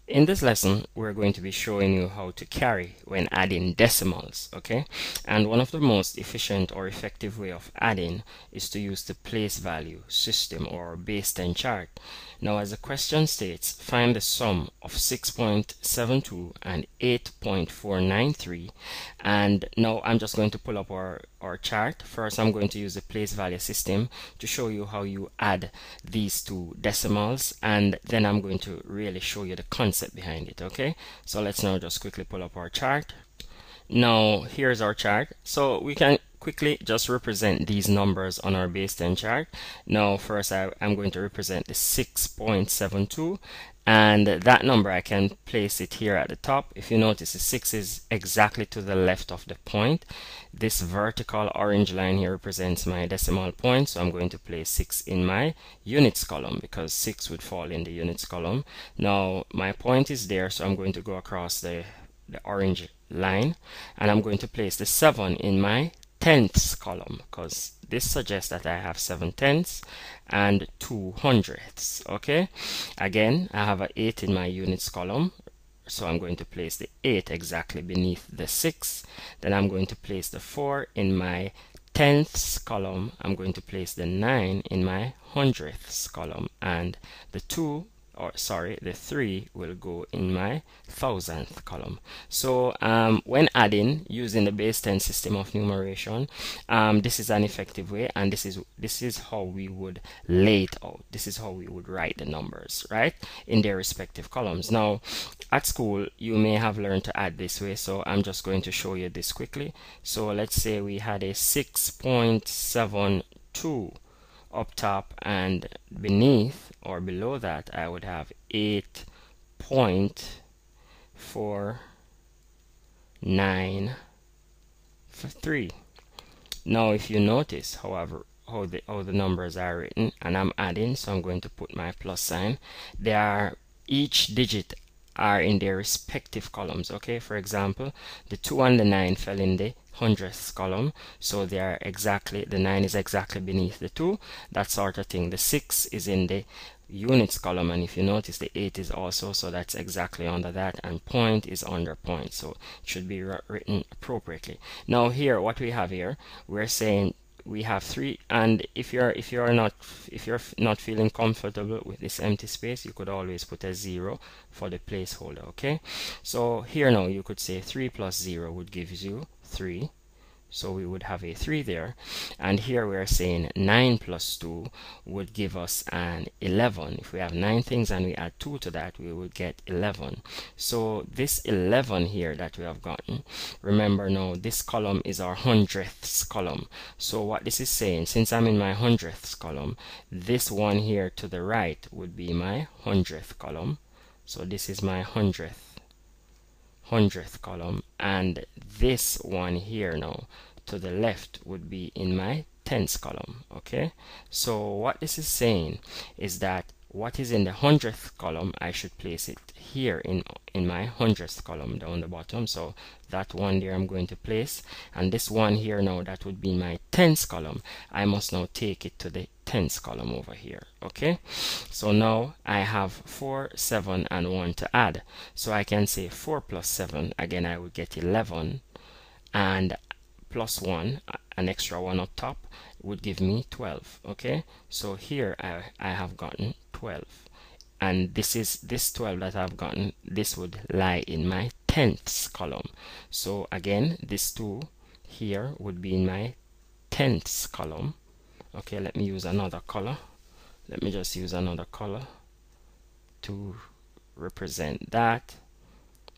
In this lesson, we're going to be showing you how to carry when adding decimals, okay? And one of the most efficient or effective way of adding is to use the place value system or base 10 chart. Now, as the question states, find the sum of 6.72 and 8.493. And now I'm just going to pull up our chart. First, I'm going to use the place value system to show you how you add these two decimals, and then I'm going to really show you the concept behind it. Okay, so let's now just quickly pull up our chart. Now here's our chart, so we can quickly just represent these numbers on our base 10 chart. Now first I'm going to represent the 6.72, and that number I can place it here at the top. If you notice, the 6 is exactly to the left of the point. This vertical orange line here represents my decimal point, so I'm going to place 6 in my units column because 6 would fall in the units column. Now my point is there, so I'm going to go across the orange line, and I'm going to place the 7 in my tenths column because this suggests that I have 7 tenths and 2 hundredths. Okay, again I have an 8 in my units column, so I'm going to place the 8 exactly beneath the 6. Then I'm going to place the 4 in my tenths column. I'm going to place the 9 in my hundredths column, and the 3 will go in my thousandth column. So when adding using the base 10 system of numeration, this is an effective way, and this is how we would lay it out. This is how we would write the numbers, right, in their respective columns. Now at school you may have learned to add this way, so I'm just going to show you this quickly. So let's say we had a 6.72 up top, and beneath or below that I would have 8.493. Now if you notice, however, how the numbers are written, and I'm adding, so I'm going to put my plus sign. Each digit are in their respective columns. Okay, for example, the 2 and the 9 fell in the hundredths column, so they are exactly, the 9 is exactly beneath the 2, that sort of thing. The 6 is in the units column, and if you notice, the 8 is also, so that's exactly under that, and point is under point, so it should be written appropriately. Now here, what we have here, we're saying we have 3, and if you're not feeling comfortable with this empty space, you could always put a 0 for the placeholder. Okay, so here now you could say 3 plus 0 would give you 3, so we would have a 3 there, and here we are saying 9 plus 2 would give us an 11. If we have 9 things and we add 2 to that, we would get 11. So this 11 here that we have gotten, remember now this column is our hundredths column. So what this is saying, since I'm in my hundredths column, this one here to the right would be my hundredth column. So this is my hundredth column, and this one here now to the left would be in my tenths column. Okay, so what this is saying is that what is in the hundredth column, I should place it here in my hundredth column down the bottom. So that one there I'm going to place, and this one here now that would be my tenths column, I must now take it to the tenths column over here. Okay, so now I have 4, 7 and 1 to add, so I can say 4 plus 7, again I would get 11, and plus 1, an extra 1 up top, would give me 12. Okay, so here I have gotten 12, and this 12 that I've gotten, this would lie in my tenths column. So again, this 2 here would be in my tenths column. Okay, let me use another color. Let me just use another color to represent that.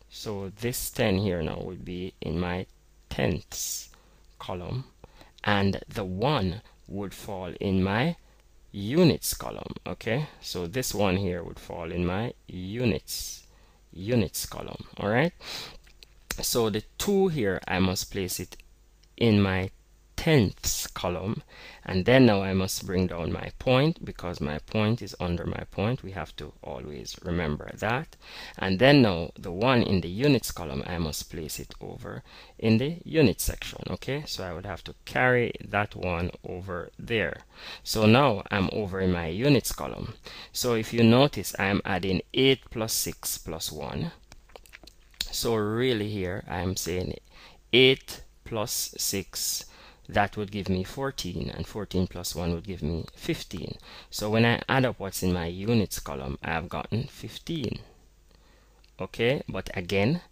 So this 10 here now would be in my tenths column, and the 1 would fall in my units column. Okay, so this one here would fall in my units column. All right, so the 2 here I must place it in my tenths column, and then now I must bring down my point because my point is under my point. We have to always remember that. And then now the 1 in the units column, I must place it over in the unit section. Okay, so I would have to carry that 1 over there. So now I'm over in my units column. So if you notice, I'm adding 8 plus 6 plus 1. So really here I am saying 8 plus 6, that would give me 14, and 14 plus 1 would give me 15. So when I add up what's in my units column, I have gotten 15. Okay, but again,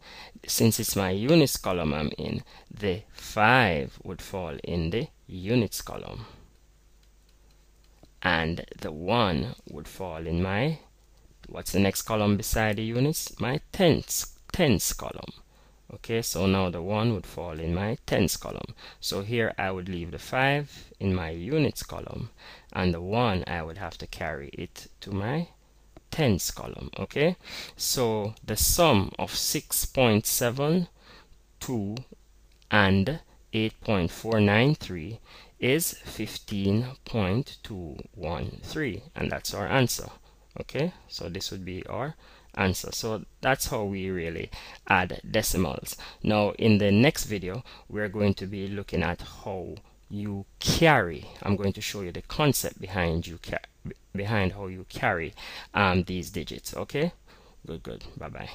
since it's my units column I'm in, the 5 would fall in the units column, and the 1 would fall in my, what's the next column beside the units? My tenths column. Okay, so now the 1 would fall in my tenths column. So here I would leave the 5 in my units column, and the 1 I would have to carry it to my tenths column. Okay, so the sum of 6.72 and 8.493 is 15.213, and that's our answer. Okay, so this would be our answer. So that's how we really add decimals. Now in the next video we're going to be looking at how you carry. I'm going to show you the concept behind how you carry these digits. Okay, good, bye bye.